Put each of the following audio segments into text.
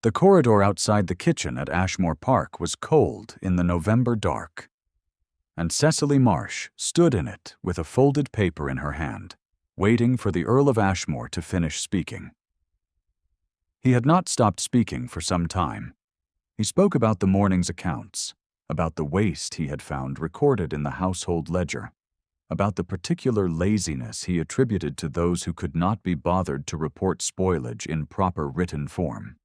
The corridor outside the kitchen at Ashmore Park was cold in the November dark, and Cecily Marsh stood in it with a folded paper in her hand, waiting for the Earl of Ashmore to finish speaking. He had not stopped speaking for some time. He spoke about the morning's accounts, about the waste he had found recorded in the household ledger, about the particular laziness he attributed to those who could not be bothered to report spoilage in proper written form.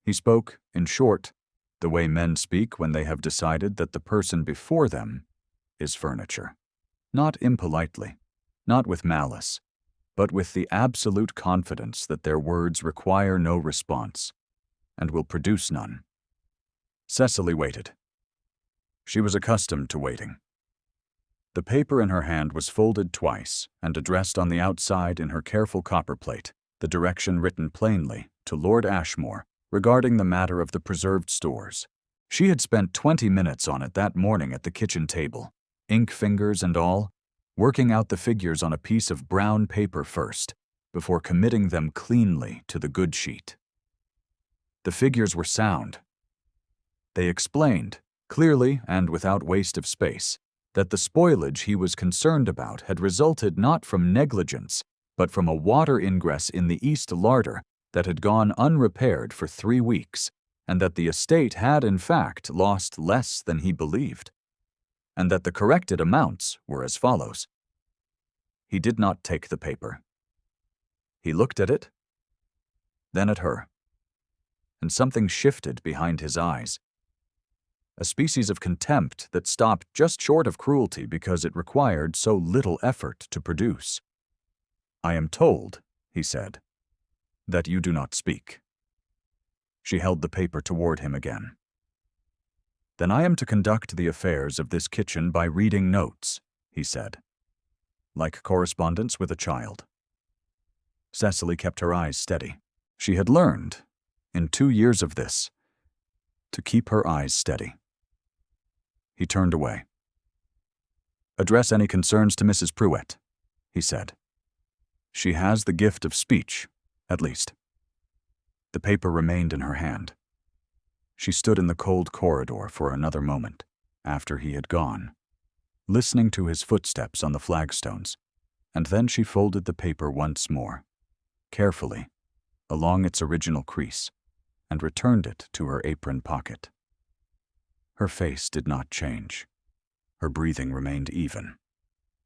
He spoke, in short, the way men speak when they have decided that the person before them is furniture. Not impolitely, not with malice, but with the absolute confidence that their words require no response and will produce none. Cecily waited. She was accustomed to waiting. The paper in her hand was folded twice and addressed on the outside in her careful copperplate, the direction written plainly to Lord Ashmore regarding the matter of the preserved stores. She had spent 20 minutes on it that morning at the kitchen table, ink fingers and all, working out the figures on a piece of brown paper first, before committing them cleanly to the good sheet. The figures were sound. They explained, clearly and without waste of space, that the spoilage he was concerned about had resulted not from negligence, but from a water ingress in the east larder that had gone unrepaired for 3 weeks, and that the estate had in fact lost less than he believed, and that the corrected amounts were as follows. He did not take the paper. He looked at it, then at her, and something shifted behind his eyes. A species of contempt that stopped just short of cruelty because it required so little effort to produce. "I am told," he said, "that you do not speak." She held the paper toward him again. "Then I am to conduct the affairs of this kitchen by reading notes," he said, "like correspondence with a child." Cecily kept her eyes steady. She had learned, in 2 years of this, to keep her eyes steady. He turned away. "Address any concerns to Mrs. Pruett," he said. "She has the gift of speech, at least." The paper remained in her hand. She stood in the cold corridor for another moment, after he had gone, listening to his footsteps on the flagstones, and then she folded the paper once more, carefully, along its original crease, and returned it to her apron pocket. Her face did not change. Her breathing remained even.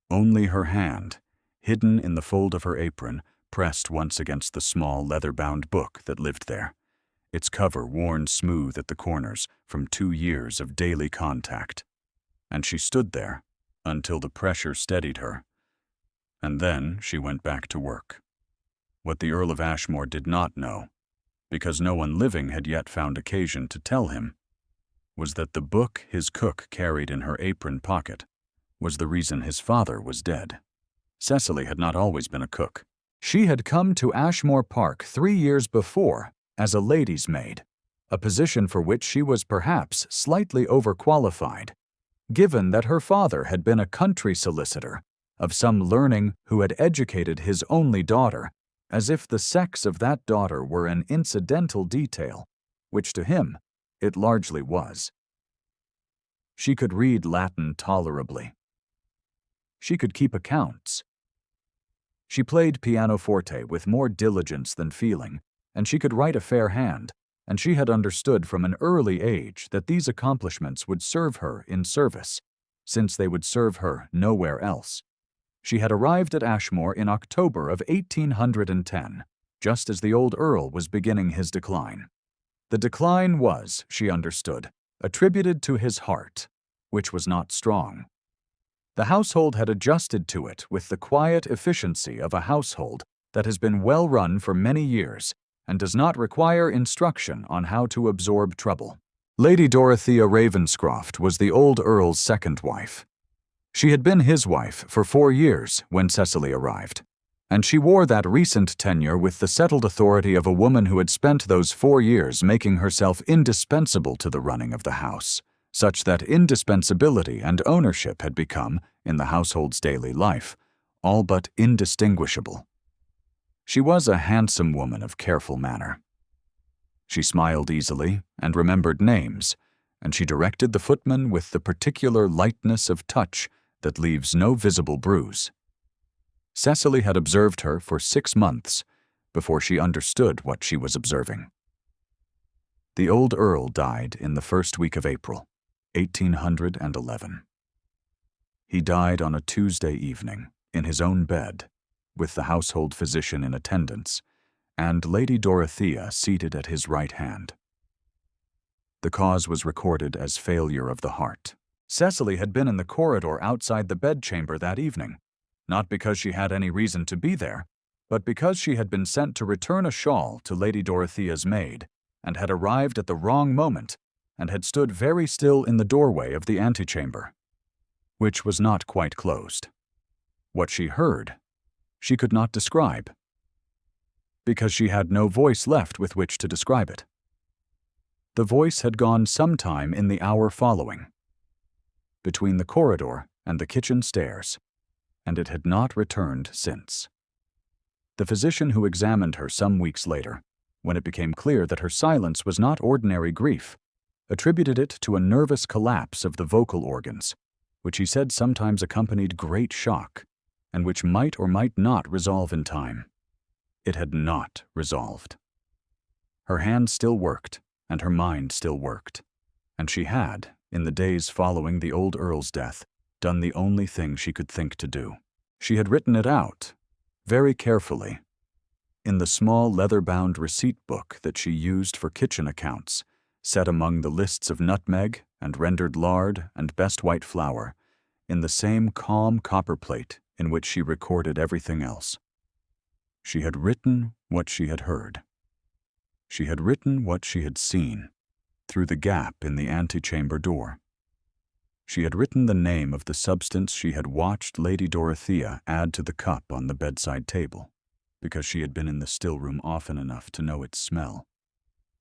Only her hand, hidden in the fold of her apron, pressed once against the small leather-bound book that lived there, its cover worn smooth at the corners from 2 years of daily contact. And she stood there until the pressure steadied her, and then she went back to work. What the Earl of Ashmore did not know, because no one living had yet found occasion to tell him, was that the book his cook carried in her apron pocket was the reason his father was dead. Cecily had not always been a cook. She had come to Ashmore Park 3 years before as a lady's maid, a position for which she was perhaps slightly overqualified, given that her father had been a country solicitor of some learning who had educated his only daughter, as if the sex of that daughter were an incidental detail, which to him it largely was. She could read Latin tolerably. She could keep accounts. She played pianoforte with more diligence than feeling, and she could write a fair hand, and she had understood from an early age that these accomplishments would serve her in service, since they would serve her nowhere else. She had arrived at Ashmore in October of 1810, just as the old Earl was beginning his decline. The decline was, she understood, attributed to his heart, which was not strong. The household had adjusted to it with the quiet efficiency of a household that has been well run for many years and does not require instruction on how to absorb trouble. Lady Dorothea Ravenscroft was the old Earl's second wife. She had been his wife for 4 years when Cecily arrived, and she wore that recent tenure with the settled authority of a woman who had spent those 4 years making herself indispensable to the running of the house, such that indispensability and ownership had become, in the household's daily life, all but indistinguishable. She was a handsome woman of careful manner. She smiled easily and remembered names, and she directed the footman with the particular lightness of touch that leaves no visible bruise. Cecily had observed her for 6 months before she understood what she was observing. The old Earl died in the first week of April, 1811. He died on a Tuesday evening, in his own bed, with the household physician in attendance, and Lady Dorothea seated at his right hand. The cause was recorded as failure of the heart. Cecily had been in the corridor outside the bedchamber that evening, not because she had any reason to be there, but because she had been sent to return a shawl to Lady Dorothea's maid, and had arrived at the wrong moment, and had stood very still in the doorway of the antechamber, which was not quite closed. What she heard, she could not describe, because she had no voice left with which to describe it. The voice had gone sometime in the hour following, between the corridor and the kitchen stairs, and it had not returned since. The physician who examined her some weeks later, when it became clear that her silence was not ordinary grief, attributed it to a nervous collapse of the vocal organs, which he said sometimes accompanied great shock, and which might or might not resolve in time. It had not resolved. Her hand still worked, and her mind still worked, and she had, in the days following the old Earl's death, done the only thing she could think to do. She had written it out, very carefully, in the small leather-bound receipt book that she used for kitchen accounts, set among the lists of nutmeg and rendered lard and best white flour, in the same calm copper plate in which she recorded everything else. She had written what she had heard. She had written what she had seen, through the gap in the antechamber door. She had written the name of the substance she had watched Lady Dorothea add to the cup on the bedside table, because she had been in the still room often enough to know its smell,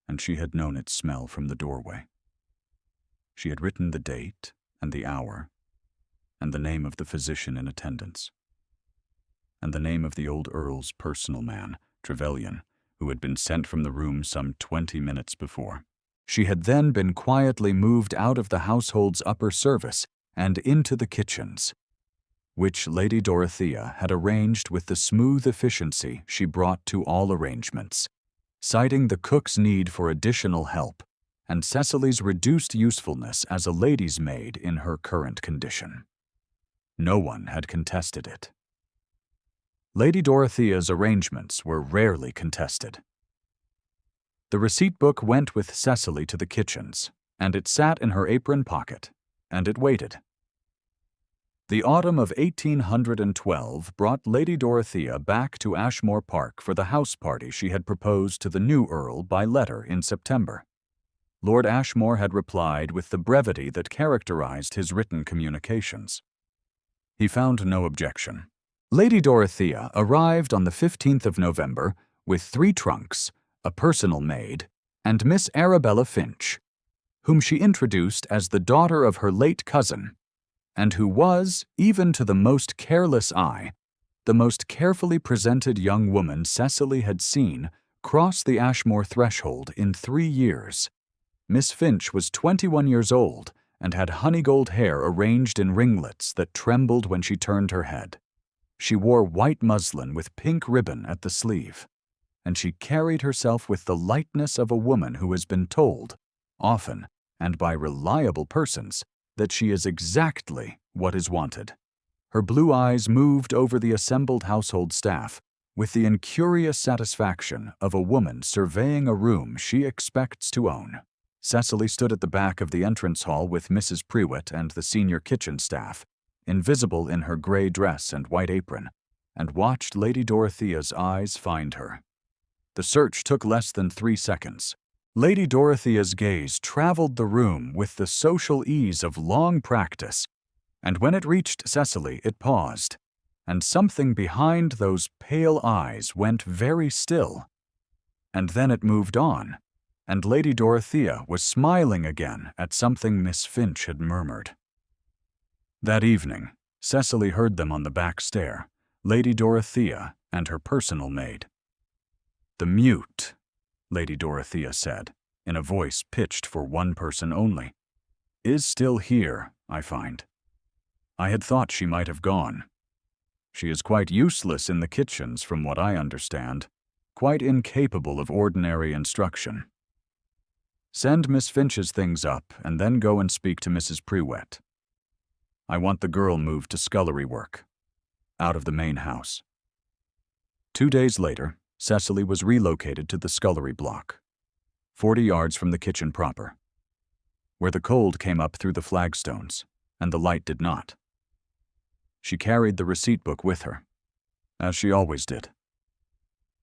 and she had known its smell from the doorway. She had written the date and the hour, and the name of the physician in attendance, and the name of the old Earl's personal man, Trevelyan, who had been sent from the room some 20 minutes before. She had then been quietly moved out of the household's upper service and into the kitchens, which Lady Dorothea had arranged with the smooth efficiency she brought to all arrangements, citing the cook's need for additional help and Cecily's reduced usefulness as a lady's maid in her current condition. No one had contested it. Lady Dorothea's arrangements were rarely contested. The receipt book went with Cecily to the kitchens, and it sat in her apron pocket, and it waited. The autumn of 1812 brought Lady Dorothea back to Ashmore Park for the house party she had proposed to the new Earl by letter in September. Lord Ashmore had replied with the brevity that characterized his written communications. He found no objection. Lady Dorothea arrived on the 15th of November with 3 trunks, a personal maid, and Miss Arabella Finch, whom she introduced as the daughter of her late cousin, and who was, even to the most careless eye, the most carefully presented young woman Cecily had seen cross the Ashmore threshold in 3 years. Miss Finch was 21 years old and had honey-gold hair arranged in ringlets that trembled when she turned her head. She wore white muslin with pink ribbon at the sleeve, and she carried herself with the lightness of a woman who has been told, often and by reliable persons, that she is exactly what is wanted. Her blue eyes moved over the assembled household staff with the incurious satisfaction of a woman surveying a room she expects to own. Cecily stood at the back of the entrance hall with Mrs. Prewitt and the senior kitchen staff, invisible in her gray dress and white apron, and watched Lady Dorothea's eyes find her. The search took less than 3 seconds. Lady Dorothea's gaze traveled the room with the social ease of long practice, and when it reached Cecily, it paused, and something behind those pale eyes went very still. And then it moved on, and Lady Dorothea was smiling again at something Miss Finch had murmured. That evening, Cecily heard them on the back stair, Lady Dorothea and her personal maid. The mute, Lady Dorothea said, in a voice pitched for one person only. "Is still here, I find. I had thought she might have gone. She is quite useless in the kitchens, from what I understand, quite incapable of ordinary instruction. Send Miss Finch's things up, and then go and speak to Mrs. Prewett. I want the girl moved to scullery work, out of the main house." 2 days later, Cecily was relocated to the scullery block, 40 yards from the kitchen proper, where the cold came up through the flagstones, and the light did not. She carried the receipt book with her, as she always did.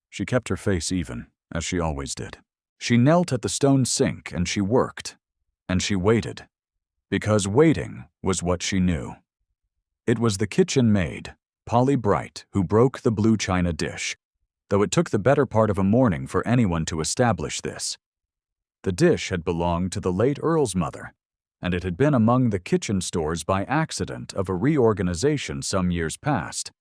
She kept her face even, as she always did. She knelt at the stone sink and she worked, and she waited, because waiting was what she knew. It was the kitchen maid, Polly Bright, who broke the blue china dish, though it took the better part of a morning for anyone to establish this. The dish had belonged to the late Earl's mother, and it had been among the kitchen stores by accident of a reorganization some years past,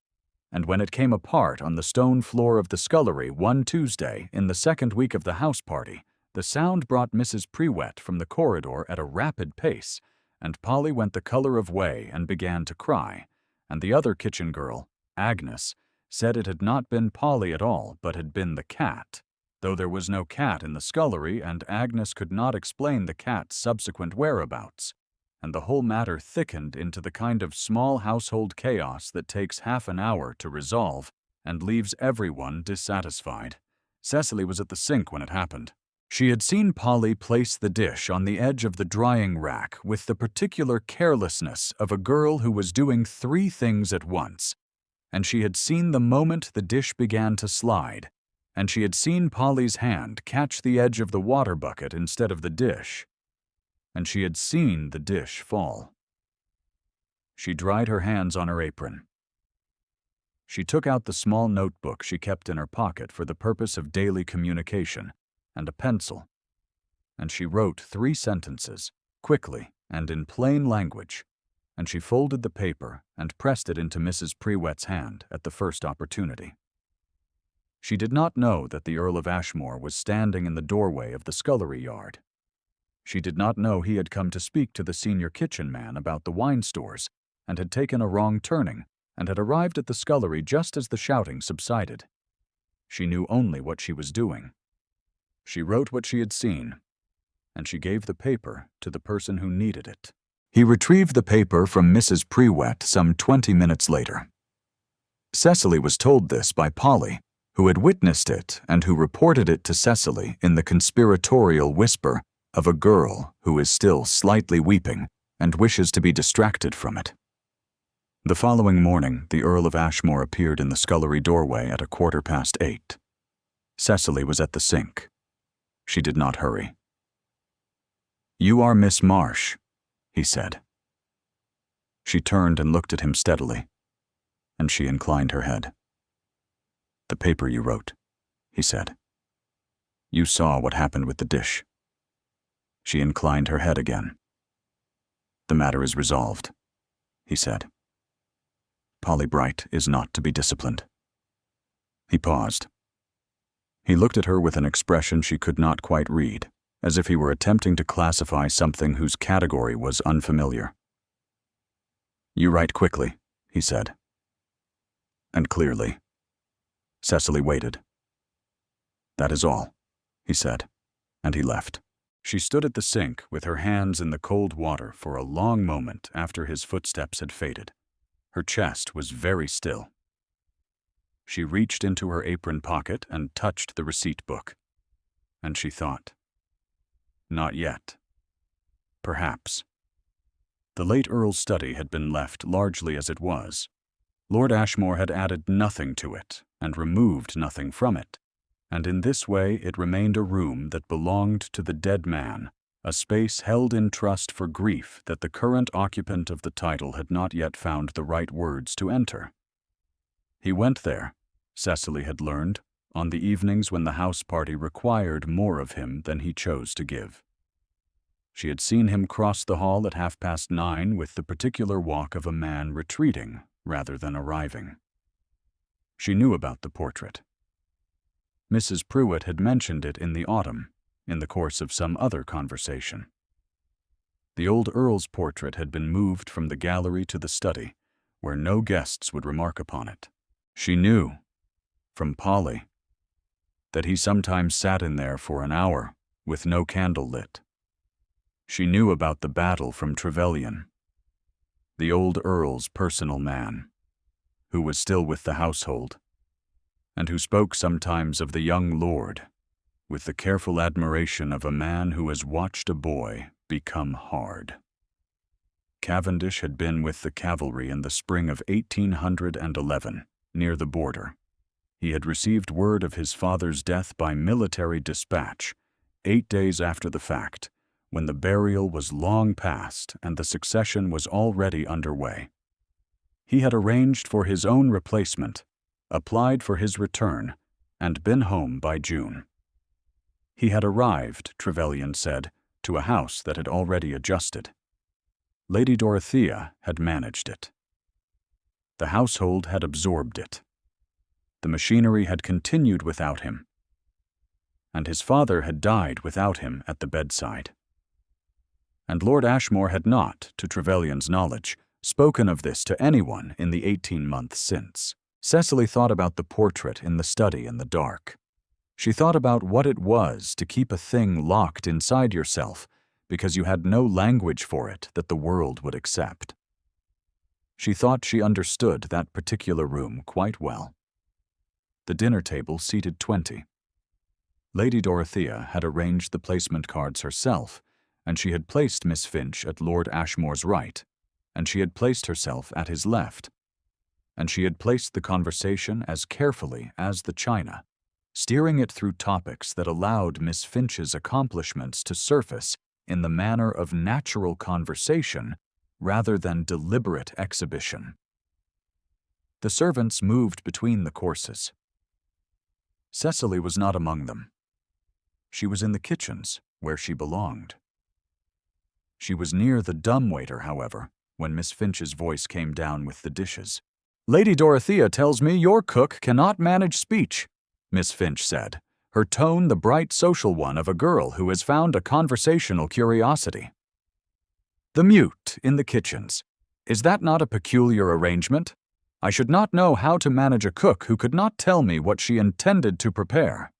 and when it came apart on the stone floor of the scullery one Tuesday in the second week of the house party, the sound brought Mrs. Prewett from the corridor at a rapid pace, and Polly went the color of whey and began to cry, and the other kitchen girl, Agnes, said it had not been Polly at all, but had been the cat, though there was no cat in the scullery, and Agnes could not explain the cat's subsequent whereabouts, and the whole matter thickened into the kind of small household chaos that takes half an hour to resolve and leaves everyone dissatisfied. Cecily was at the sink when it happened. She had seen Polly place the dish on the edge of the drying rack with the particular carelessness of a girl who was doing 3 things at once, and she had seen the moment the dish began to slide, and she had seen Polly's hand catch the edge of the water bucket instead of the dish, and she had seen the dish fall. She dried her hands on her apron. She took out the small notebook she kept in her pocket for the purpose of daily communication, and a pencil, and she wrote 3 sentences, quickly and in plain language, and she folded the paper and pressed it into Mrs. Prewett's hand at the first opportunity. She did not know that the Earl of Ashmore was standing in the doorway of the scullery yard. She did not know he had come to speak to the senior kitchen man about the wine stores, and had taken a wrong turning, and had arrived at the scullery just as the shouting subsided. She knew only what she was doing. She wrote what she had seen, and she gave the paper to the person who needed it. He retrieved the paper from Mrs. Prewett some 20 minutes later. Cecily was told this by Polly, who had witnessed it and who reported it to Cecily in the conspiratorial whisper of a girl who is still slightly weeping and wishes to be distracted from it. The following morning, the Earl of Ashmore appeared in the scullery doorway at 8:15. Cecily was at the sink. She did not hurry. "You are Miss Marsh," he said. She turned and looked at him steadily, and she inclined her head. "The paper you wrote," he said. "You saw what happened with the dish." She inclined her head again. "The matter is resolved," he said. "Polly Bright is not to be disciplined." He paused. He looked at her with an expression she could not quite read, as if he were attempting to classify something whose category was unfamiliar. "You write quickly," he said. "And clearly." Cecily waited. "That is all," he said, and he left. She stood at the sink with her hands in the cold water for a long moment after his footsteps had faded. Her chest was very still. She reached into her apron pocket and touched the receipt book. And she thought, not yet. Perhaps. The late Earl's study had been left largely as it was. Lord Ashmore had added nothing to it and removed nothing from it, and in this way it remained a room that belonged to the dead man, a space held in trust for grief that the current occupant of the title had not yet found the right words to enter. He went there, Cecily had learned, on the evenings when the house party required more of him than he chose to give. She had seen him cross the hall at 9:30 with the particular walk of a man retreating rather than arriving. She knew about the portrait. Mrs. Pruitt had mentioned it in the autumn, in the course of some other conversation. The old Earl's portrait had been moved from the gallery to the study, where no guests would remark upon it. She knew, from Polly, that he sometimes sat in there for an hour with no candle lit. She knew about the battle from Trevelyan, the old Earl's personal man, who was still with the household, and who spoke sometimes of the young lord with the careful admiration of a man who has watched a boy become hard. Cavendish had been with the cavalry in the spring of 1811, near the border. He had received word of his father's death by military dispatch 8 days after the fact, when the burial was long past and the succession was already underway. He had arranged for his own replacement, applied for his return, and been home by June. He had arrived, Trevelyan said, to a house that had already adjusted. Lady Dorothea had managed it. The household had absorbed it. The machinery had continued without him, and his father had died without him at the bedside. And Lord Ashmore had not, to Trevelyan's knowledge, spoken of this to anyone in the 18 months since. Cecily thought about the portrait in the study in the dark. She thought about what it was to keep a thing locked inside yourself because you had no language for it that the world would accept. She thought she understood that particular room quite well. The dinner table seated 20. Lady Dorothea had arranged the placement cards herself, and she had placed Miss Finch at Lord Ashmore's right, and she had placed herself at his left, and she had placed the conversation as carefully as the china, steering it through topics that allowed Miss Finch's accomplishments to surface in the manner of natural conversation rather than deliberate exhibition. The servants moved between the courses. Cecily was not among them. She was in the kitchens, where she belonged. She was near the dumbwaiter, however, when Miss Finch's voice came down with the dishes. "Lady Dorothea tells me your cook cannot manage speech," Miss Finch said, her tone the bright social one of a girl who has found a conversational curiosity. "The mute in the kitchens. Is that not a peculiar arrangement? I should not know how to manage a cook who could not tell me what she intended to prepare."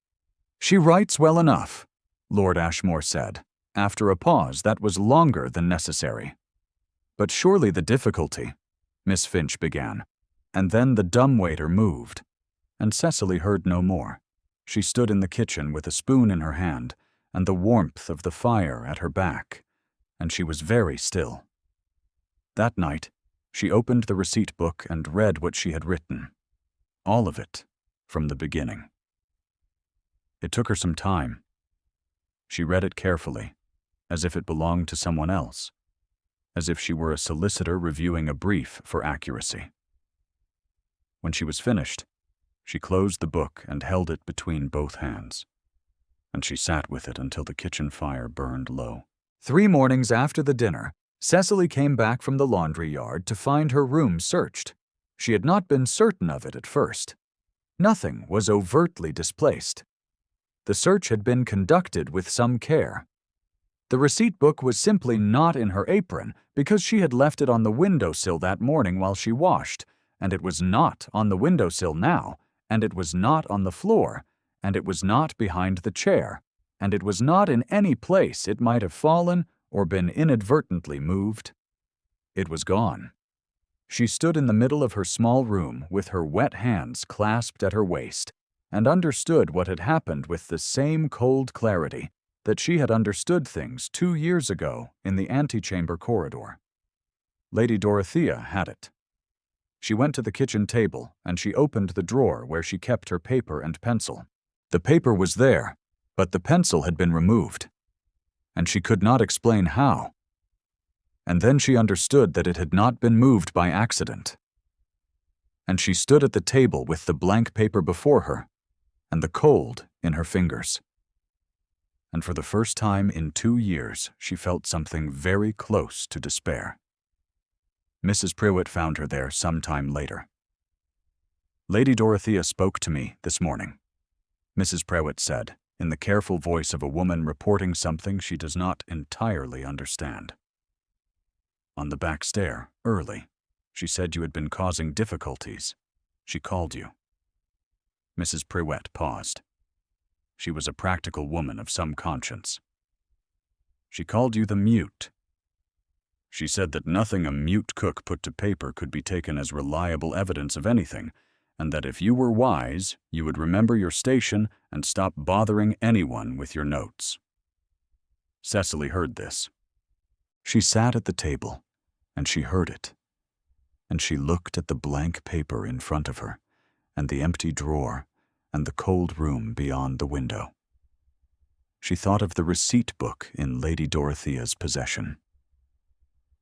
"She writes well enough," Lord Ashmore said, after a pause that was longer than necessary. "But surely the difficulty," Miss Finch began, and then the dumbwaiter moved, and Cecily heard no more. She stood in the kitchen with a spoon in her hand and the warmth of the fire at her back, and she was very still. That night, she opened the receipt book and read what she had written, all of it, from the beginning. It took her some time. She read it carefully, as if it belonged to someone else, as if she were a solicitor reviewing a brief for accuracy. When she was finished, she closed the book and held it between both hands, and she sat with it until the kitchen fire burned low. 3 mornings after the dinner, Cecily came back from the laundry yard to find her room searched. She had not been certain of it at first. Nothing was overtly displaced. The search had been conducted with some care. The receipt book was simply not in her apron because she had left it on the windowsill that morning while she washed, and it was not on the windowsill now, and it was not on the floor, and it was not behind the chair, and it was not in any place it might have fallen or been inadvertently moved. It was gone. She stood in the middle of her small room with her wet hands clasped at her waist, and understood what had happened with the same cold clarity that she had understood things 2 years ago in the antechamber corridor. Lady Dorothea had it. She went to the kitchen table and she opened the drawer where she kept her paper and pencil. The paper was there, but the pencil had been removed, and she could not explain how. And then she understood that it had not been moved by accident. And she stood at the table with the blank paper before her and the cold in her fingers. And for the first time in 2 years, she felt something very close to despair. Mrs. Pruitt found her there some time later. "Lady Dorothea spoke to me this morning," Mrs. Prewitt said, in the careful voice of a woman reporting something she does not entirely understand. On the back stair, early. She said you had been causing difficulties. She called you. Mrs. Prewitt paused. She was a practical woman of some conscience. She called you the mute. She said that nothing a mute cook put to paper could be taken as reliable evidence of anything, and that if you were wise, you would remember your station and stop bothering anyone with your notes. Cecily heard this. She sat at the table, and she heard it, and she looked at the blank paper in front of her, and the empty drawer, and the cold room beyond the window. She thought of the receipt book in Lady Dorothea's possession.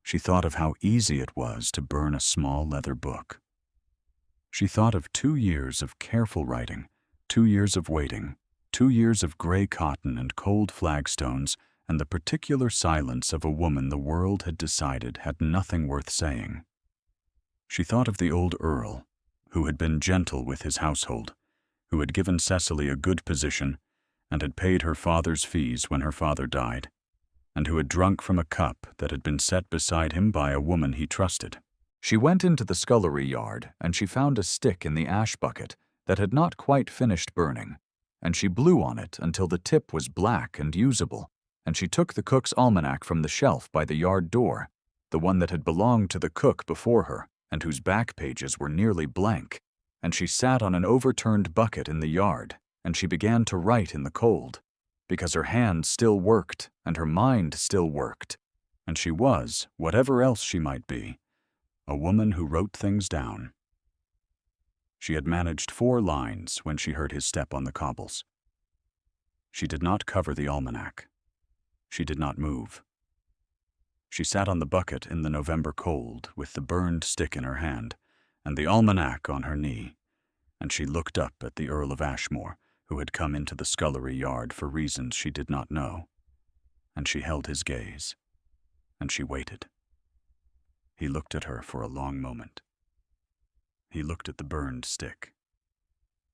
She thought of how easy it was to burn a small leather book. She thought of 2 years of careful writing, 2 years of waiting, 2 years of gray cotton and cold flagstones, and the particular silence of a woman the world had decided had nothing worth saying. She thought of the old Earl, who had been gentle with his household, who had given Cecily a good position, and had paid her father's fees when her father died, and who had drunk from a cup that had been set beside him by a woman he trusted. She went into the scullery yard, and she found a stick in the ash bucket that had not quite finished burning, and she blew on it until the tip was black and usable, and she took the cook's almanac from the shelf by the yard door, the one that had belonged to the cook before her, and whose back pages were nearly blank, and she sat on an overturned bucket in the yard, and she began to write in the cold, because her hand still worked, and her mind still worked, and she was, whatever else she might be, a woman who wrote things down. She had managed 4 lines when she heard his step on the cobbles. She did not cover the almanac. She did not move. She sat on the bucket in the November cold with the burned stick in her hand and the almanac on her knee, and she looked up at the Earl of Ashmore, who had come into the scullery yard for reasons she did not know, and she held his gaze, and she waited. He looked at her for a long moment. He looked at the burned stick.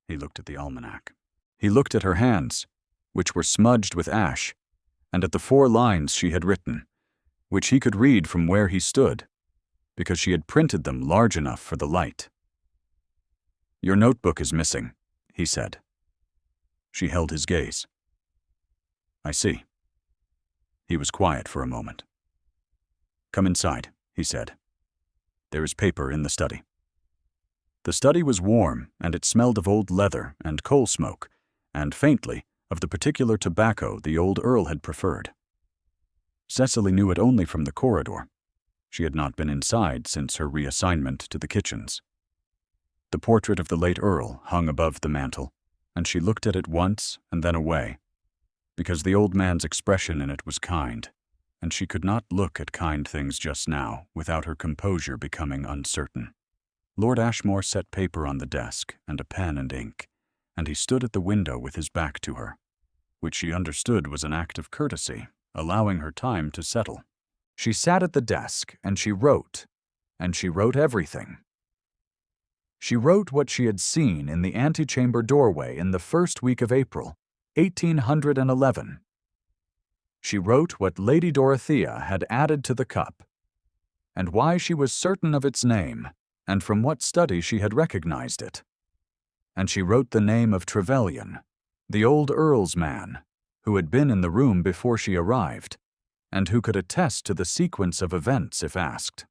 He looked at the almanac. He looked at her hands, which were smudged with ash, and at the 4 lines she had written, which he could read from where he stood, because she had printed them large enough for the light. "Your notebook is missing," he said. She held his gaze. "I see." He was quiet for a moment. "Come inside," he said. "There is paper in the study." The study was warm, and it smelled of old leather and coal smoke, and faintly of the particular tobacco the old Earl had preferred. Cecily knew it only from the corridor. She had not been inside since her reassignment to the kitchens. The portrait of the late Earl hung above the mantel, and she looked at it once and then away, because the old man's expression in it was kind, and she could not look at kind things just now without her composure becoming uncertain. Lord Ashmore set paper on the desk and a pen and ink, and he stood at the window with his back to her, which she understood was an act of courtesy, allowing her time to settle. She sat at the desk, and she wrote everything. She wrote what she had seen in the antechamber doorway in the first week of April, 1811. She wrote what Lady Dorothea had added to the cup, and why she was certain of its name, and from what study she had recognized it. And she wrote the name of Trevelyan, the old Earl's man, who had been in the room before she arrived, and who could attest to the sequence of events if asked.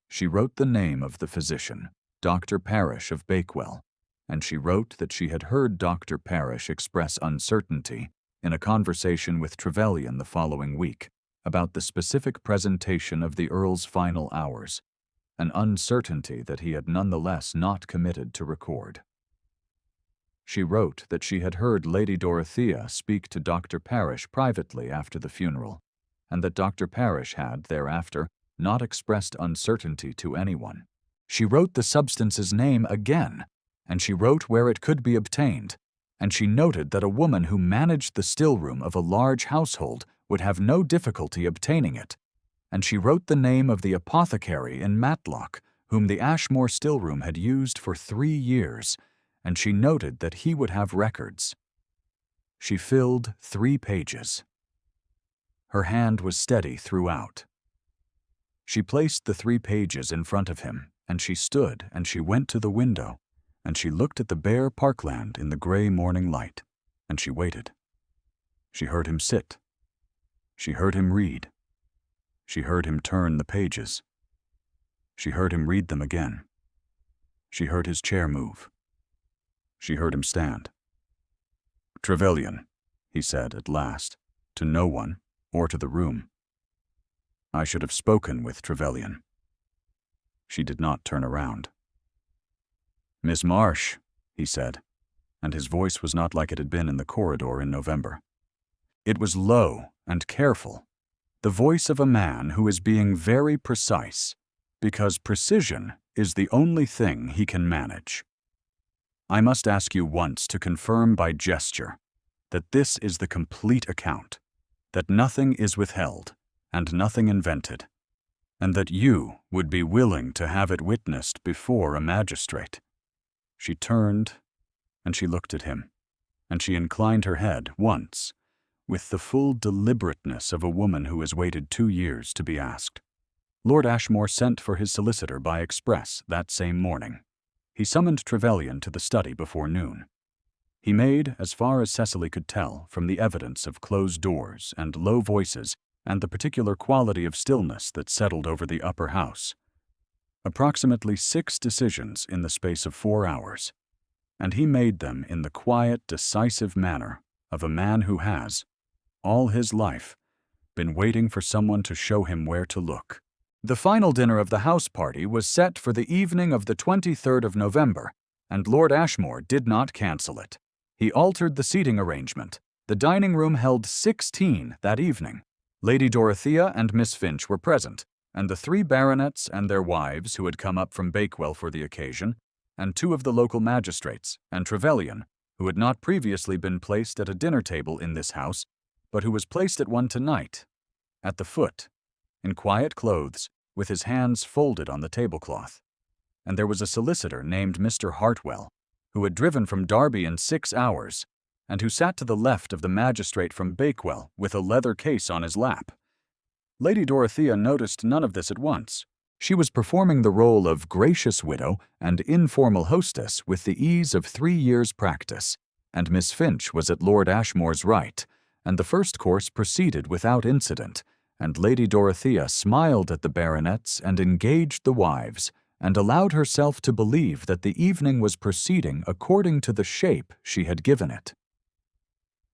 She wrote the name of the physician, Dr. Parrish of Bakewell, and she wrote that she had heard Dr. Parrish express uncertainty in a conversation with Trevelyan the following week about the specific presentation of the Earl's final hours, an uncertainty that he had nonetheless not committed to record. She wrote that she had heard Lady Dorothea speak to Dr. Parrish privately after the funeral, and that Dr. Parrish had, thereafter, not expressed uncertainty to anyone. She wrote the substance's name again, and she wrote where it could be obtained, and she noted that a woman who managed the still-room of a large household would have no difficulty obtaining it, and she wrote the name of the apothecary in Matlock, whom the Ashmore still-room had used for 3 years, and she noted that he would have records. She filled 3 pages. Her hand was steady throughout. She placed the 3 pages in front of him, and she stood and she went to the window, and she looked at the bare parkland in the gray morning light, and she waited. She heard him sit. She heard him read. She heard him turn the pages. She heard him read them again. She heard his chair move. She heard him stand. "Trevelyan," he said at last, to no one or to the room. "I should have spoken with Trevelyan." She did not turn around. "Miss Marsh," he said, and his voice was not like it had been in the corridor in November. It was low and careful, the voice of a man who is being very precise, because precision is the only thing he can manage. "I must ask you once to confirm by gesture that this is the complete account, that nothing is withheld and nothing invented, and that you would be willing to have it witnessed before a magistrate." She turned, and she looked at him, and she inclined her head once, with the full deliberateness of a woman who has waited 2 years to be asked. Lord Ashmore sent for his solicitor by express that same morning. He summoned Trevelyan to the study before noon. He made, as far as Cecily could tell, from the evidence of closed doors and low voices and the particular quality of stillness that settled over the upper house, approximately 6 decisions in the space of 4 hours, and he made them in the quiet, decisive manner of a man who has, all his life, been waiting for someone to show him where to look. The final dinner of the house party was set for the evening of the 23rd of November, and Lord Ashmore did not cancel it. He altered the seating arrangement. The dining room held 16 that evening. Lady Dorothea and Miss Finch were present, and the 3 baronets and their wives who had come up from Bakewell for the occasion, and 2 of the local magistrates, and Trevelyan, who had not previously been placed at a dinner table in this house, but who was placed at one tonight, at the foot, in quiet clothes, with his hands folded on the tablecloth. And there was a solicitor named Mr. Hartwell, who had driven from Derby in 6 hours, and who sat to the left of the magistrate from Bakewell with a leather case on his lap. Lady Dorothea noticed none of this at once. She was performing the role of gracious widow and informal hostess with the ease of 3 years' practice, and Miss Finch was at Lord Ashmore's right, and the first course proceeded without incident, and Lady Dorothea smiled at the baronets and engaged the wives, and allowed herself to believe that the evening was proceeding according to the shape she had given it.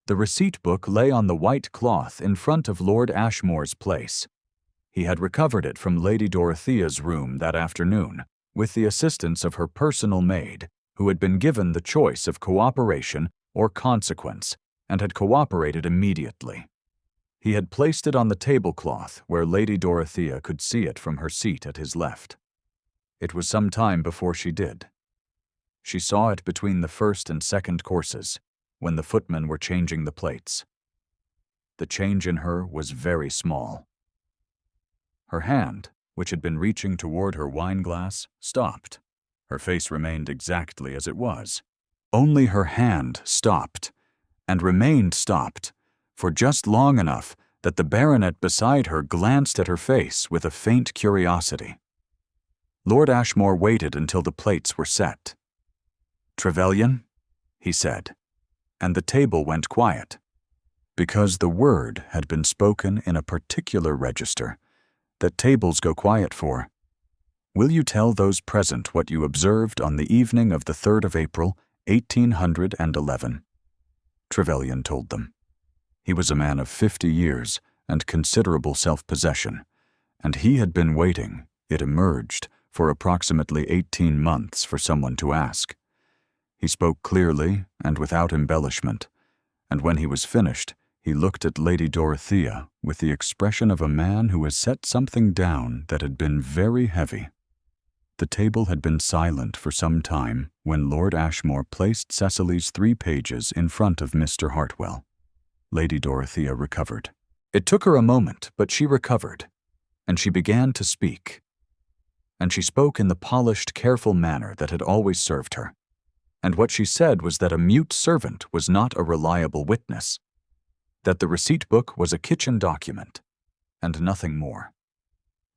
The receipt book lay on the white cloth in front of Lord Ashmore's place. He had recovered it from Lady Dorothea's room that afternoon, with the assistance of her personal maid, who had been given the choice of cooperation or consequence, and had cooperated immediately. He had placed it on the tablecloth where Lady Dorothea could see it from her seat at his left. It was some time before she did. She saw it between the first and second courses, when the footmen were changing the plates. The change in her was very small. Her hand, which had been reaching toward her wine-glass, stopped. Her face remained exactly as it was. Only her hand stopped, and remained stopped, for just long enough that the baronet beside her glanced at her face with a faint curiosity. Lord Ashmore waited until the plates were set. "Trevelyan," he said, and the table went quiet, because the word had been spoken in a particular register that tables go quiet for. "Will you tell those present what you observed on the evening of the 3rd of April, 1811? Trevelyan told them. He was a man of 50 years and considerable self-possession, and he had been waiting, it emerged, for approximately 18 months for someone to ask. He spoke clearly and without embellishment, and when he was finished, he looked at Lady Dorothea with the expression of a man who has set something down that had been very heavy. The table had been silent for some time when Lord Ashmore placed Cecily's 3 pages in front of Mr. Hartwell. Lady Dorothea recovered. It took her a moment, but she recovered, and she began to speak. And she spoke in the polished, careful manner that had always served her. And what she said was that a mute servant was not a reliable witness, that the receipt book was a kitchen document, and nothing more,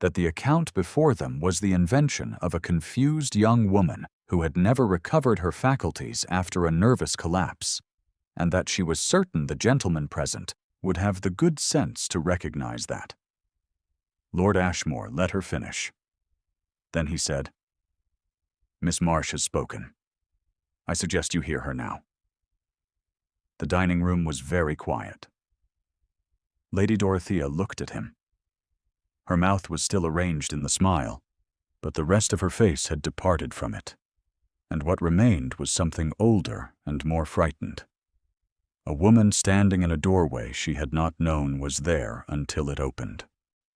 that the account before them was the invention of a confused young woman who had never recovered her faculties after a nervous collapse, and that she was certain the gentleman present would have the good sense to recognize that. Lord Ashmore let her finish. Then he said, "Miss Marsh has spoken. I suggest you hear her now." The dining room was very quiet. Lady Dorothea looked at him. Her mouth was still arranged in the smile, but the rest of her face had departed from it, and what remained was something older and more frightened. A woman standing in a doorway she had not known was there until it opened.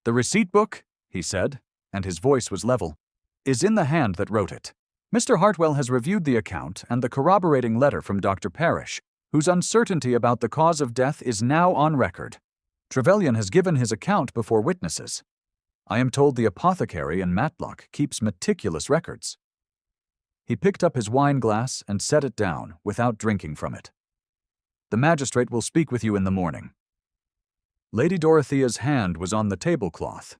"The receipt book," he said, and his voice was level, "is in the hand that wrote it. Mr. Hartwell has reviewed the account and the corroborating letter from Dr. Parrish, whose uncertainty about the cause of death is now on record. Trevelyan has given his account before witnesses. I am told the apothecary in Matlock keeps meticulous records." He picked up his wine glass and set it down without drinking from it. "The magistrate will speak with you in the morning." Lady Dorothea's hand was on the tablecloth,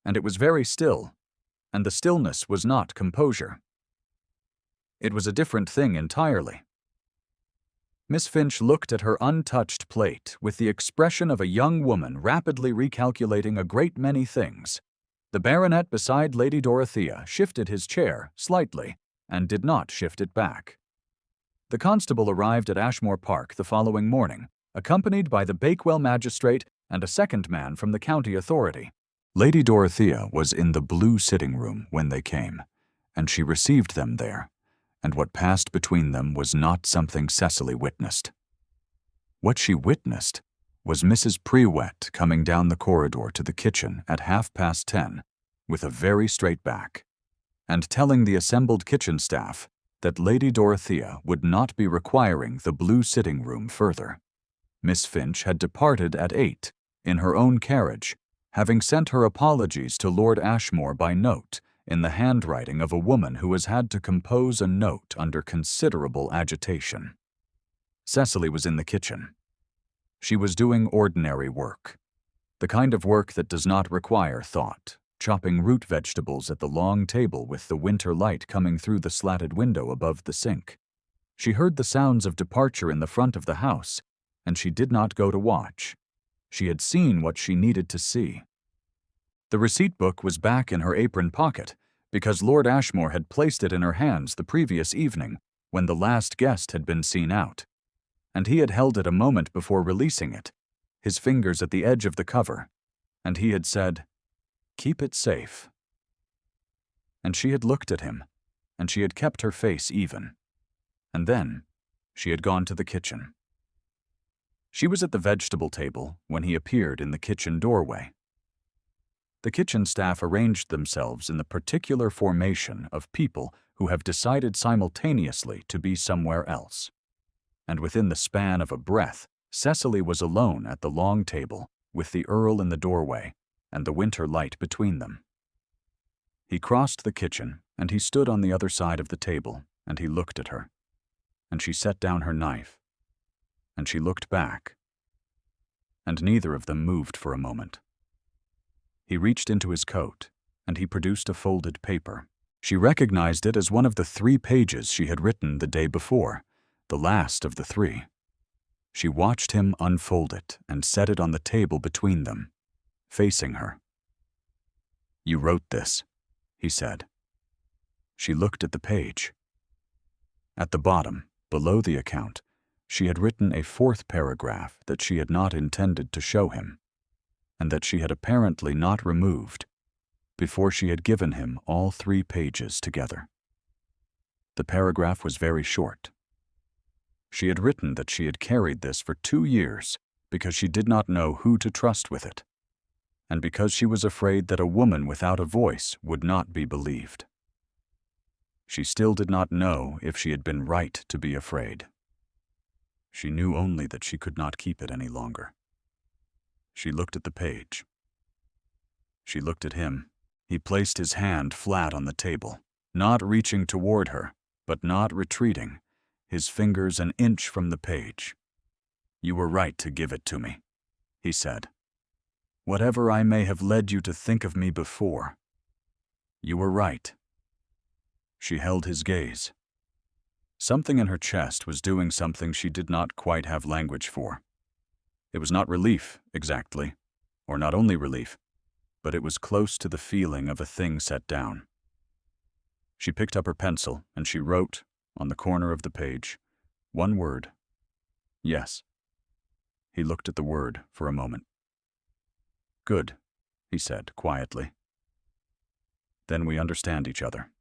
and it was very still, and the stillness was not composure. It was a different thing entirely. Miss Finch looked at her untouched plate with the expression of a young woman rapidly recalculating a great many things. The baronet beside Lady Dorothea shifted his chair slightly and did not shift it back. The constable arrived at Ashmore Park the following morning, accompanied by the Bakewell magistrate and a second man from the county authority. Lady Dorothea was in the blue sitting room when they came, and she received them there, and what passed between them was not something Cecily witnessed. What she witnessed was Mrs. Prewett coming down the corridor to the kitchen at 10:30 with a very straight back, and telling the assembled kitchen staff that Lady Dorothea would not be requiring the blue sitting room further. Miss Finch had departed at 8 in her own carriage, having sent her apologies to Lord Ashmore by note in the handwriting of a woman who has had to compose a note under considerable agitation. Cecily was in the kitchen. She was doing ordinary work, the kind of work that does not require thought, chopping root vegetables at the long table with the winter light coming through the slatted window above the sink. She heard the sounds of departure in the front of the house, and she did not go to watch. She had seen what she needed to see. The receipt book was back in her apron pocket because Lord Ashmore had placed it in her hands the previous evening when the last guest had been seen out, and he had held it a moment before releasing it, his fingers at the edge of the cover, and he had said, "Keep it safe." And she had looked at him, and she had kept her face even. And then she had gone to the kitchen. She was at the vegetable table when he appeared in the kitchen doorway. The kitchen staff arranged themselves in the particular formation of people who have decided simultaneously to be somewhere else. And within the span of a breath, Cecily was alone at the long table, with the Earl in the doorway and the winter light between them. He crossed the kitchen, and he stood on the other side of the table, and he looked at her. And she set down her knife, and she looked back, and neither of them moved for a moment. He reached into his coat, and he produced a folded paper. She recognized it as one of the 3 pages she had written the day before, the last of the 3. She watched him unfold it and set it on the table between them, facing her. "You wrote this," he said. She looked at the page. At the bottom, below the account, she had written a 4th paragraph that she had not intended to show him, and that she had apparently not removed before she had given him all 3 pages together. The paragraph was very short. She had written that she had carried this for 2 years because she did not know who to trust with it, and because she was afraid that a woman without a voice would not be believed. She still did not know if she had been right to be afraid. She knew only that she could not keep it any longer. She looked at the page. She looked at him. He placed his hand flat on the table, not reaching toward her, but not retreating, his fingers an inch from the page. "You were right to give it to me," he said. "Whatever I may have led you to think of me before, you were right." She held his gaze. Something in her chest was doing something she did not quite have language for. It was not relief, exactly, or not only relief, but it was close to the feeling of a thing set down. She picked up her pencil and she wrote, on the corner of the page, one word: "Yes." He looked at the word for a moment. "Good," he said quietly. "Then we understand each other."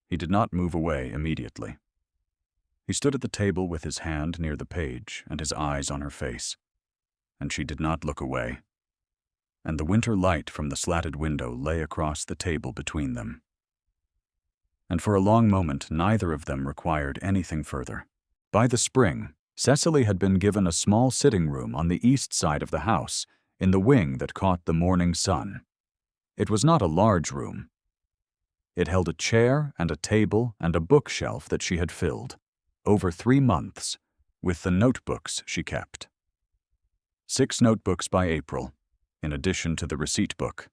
He did not move away immediately. He stood at the table with his hand near the page and his eyes on her face, and she did not look away, and the winter light from the slatted window lay across the table between them. And for a long moment neither of them required anything further. By the spring, Cecily had been given a small sitting room on the east side of the house, in the wing that caught the morning sun. It was not a large room. It held a chair and a table and a bookshelf that she had filled, over 3 months, with the notebooks she kept. 6 notebooks by April, in addition to the receipt book,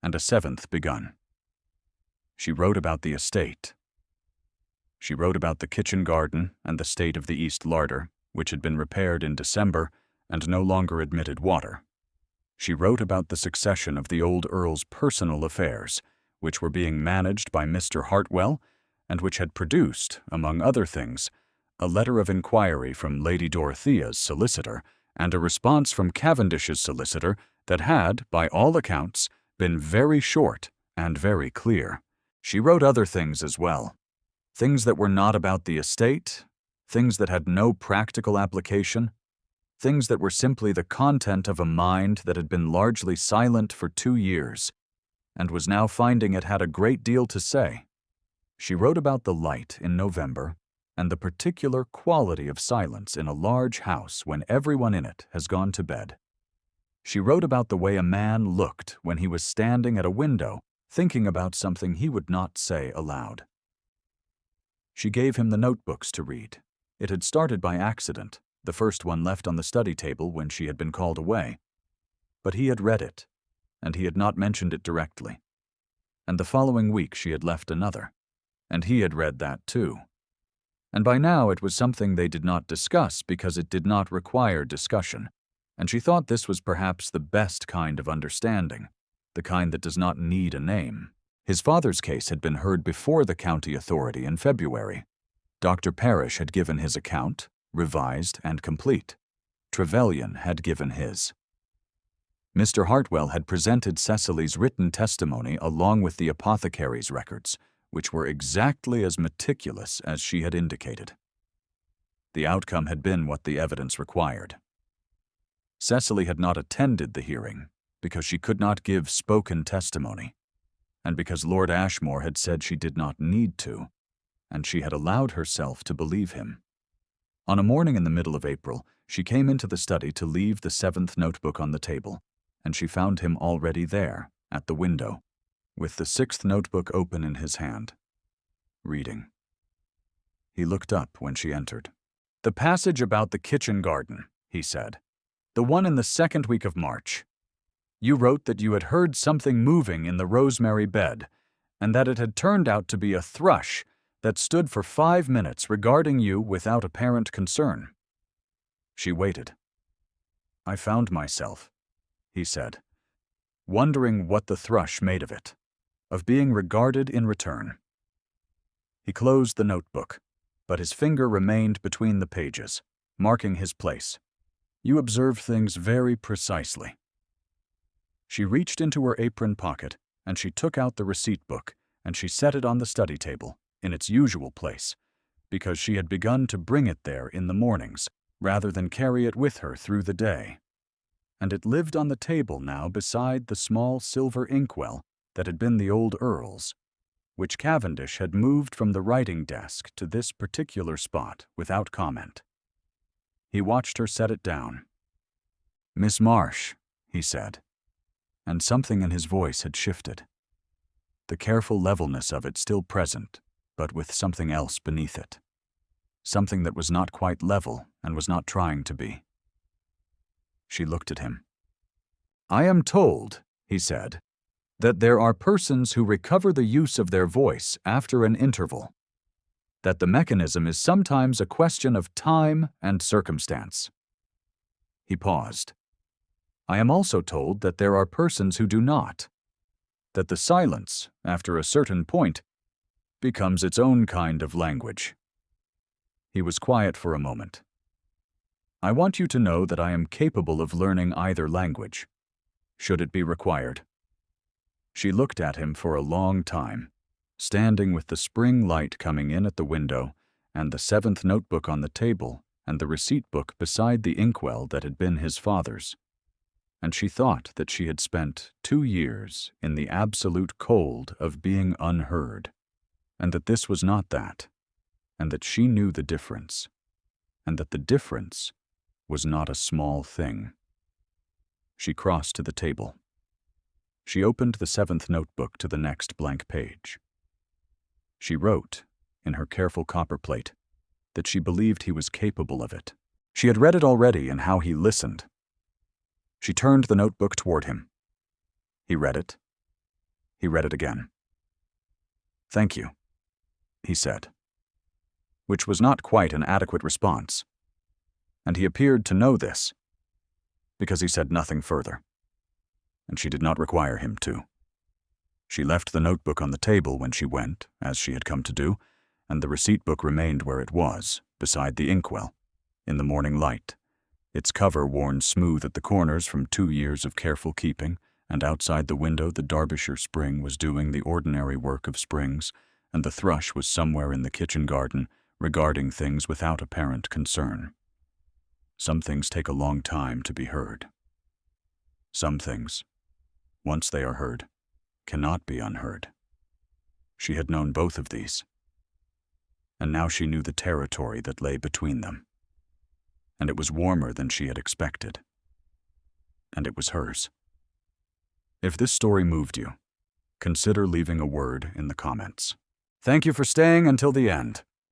and a 7th begun. She wrote about the estate. She wrote about the kitchen garden and the state of the east larder, which had been repaired in December and no longer admitted water. She wrote about the succession of the old Earl's personal affairs, which were being managed by Mr. Hartwell, and which had produced, among other things, a letter of inquiry from Lady Dorothea's solicitor and a response from Cavendish's solicitor that had, by all accounts, been very short and very clear. She wrote other things as well. Things that were not about the estate, things that had no practical application, things that were simply the content of a mind that had been largely silent for 2 years, and was now finding it had a great deal to say. She wrote about the light in November and the particular quality of silence in a large house when everyone in it has gone to bed. She wrote about the way a man looked when he was standing at a window thinking about something he would not say aloud. She gave him the notebooks to read. It had started by accident, the first one left on the study table when she had been called away. But he had read it, and he had not mentioned it directly. And the following week she had left another, and he had read that too. And by now it was something they did not discuss because it did not require discussion, and she thought this was perhaps the best kind of understanding, the kind that does not need a name. His father's case had been heard before the county authority in February. Dr. Parrish had given his account, revised and complete. Trevelyan had given his. Mr. Hartwell had presented Cecily's written testimony along with the apothecary's records, which were exactly as meticulous as she had indicated. The outcome had been what the evidence required. Cecily had not attended the hearing because she could not give spoken testimony, and because Lord Ashmore had said she did not need to, and she had allowed herself to believe him. On a morning in the middle of April, she came into the study to leave the 7th notebook on the table, and she found him already there, at the window, with the 6th notebook open in his hand, reading. He looked up when she entered. "The passage about the kitchen garden," he said. "The one in the 2nd week of March. You wrote that you had heard something moving in the rosemary bed, and that it had turned out to be a thrush that stood for 5 minutes regarding you without apparent concern." She waited. "I found myself," he said, "wondering what the thrush made of it, of being regarded in return." He closed the notebook, but his finger remained between the pages, marking his place. "You observe things very precisely." She reached into her apron pocket, and she took out the receipt book, and she set it on the study table, in its usual place, because she had begun to bring it there in the mornings, rather than carry it with her through the day. And it lived on the table now beside the small silver inkwell that had been the old Earl's, which Cavendish had moved from the writing desk to this particular spot without comment. He watched her set it down. "Miss Marsh," he said, and something in his voice had shifted. The careful levelness of it still present, but with something else beneath it. something that was not quite level and was not trying to be. She looked at him. "I am told," he said, "that there are persons who recover the use of their voice after an interval, that the mechanism is sometimes a question of time and circumstance." He paused. "I am also told that there are persons who do not, that the silence, after a certain point, becomes its own kind of language." He was quiet for a moment. "I want you to know that I am capable of learning either language, should it be required." She looked at him for a long time, standing with the spring light coming in at the window and the 7th notebook on the table and the receipt book beside the inkwell that had been his father's. And she thought that she had spent 2 years in the absolute cold of being unheard, and that this was not that, and that she knew the difference, and that the difference was not a small thing. She crossed to the table. She opened the 7th notebook to the next blank page. She wrote, in her careful copperplate, that she believed he was capable of it. She had read it already in how he listened. She turned the notebook toward him. He read it. He read it again. "Thank you," he said, which was not quite an adequate response. And he appeared to know this, because he said nothing further, and she did not require him to. She left the notebook on the table when she went, as she had come to do, and the receipt book remained where it was, beside the inkwell, in the morning light, its cover worn smooth at the corners from 2 years of careful keeping, and outside the window the Derbyshire spring was doing the ordinary work of springs, and the thrush was somewhere in the kitchen garden, regarding things without apparent concern. Some things take a long time to be heard. Some things, once they are heard, cannot be unheard. She had known both of these, and now she knew the territory that lay between them. And it was warmer than she had expected. And it was hers. If this story moved you, consider leaving a word in the comments. Thank you for staying until the end.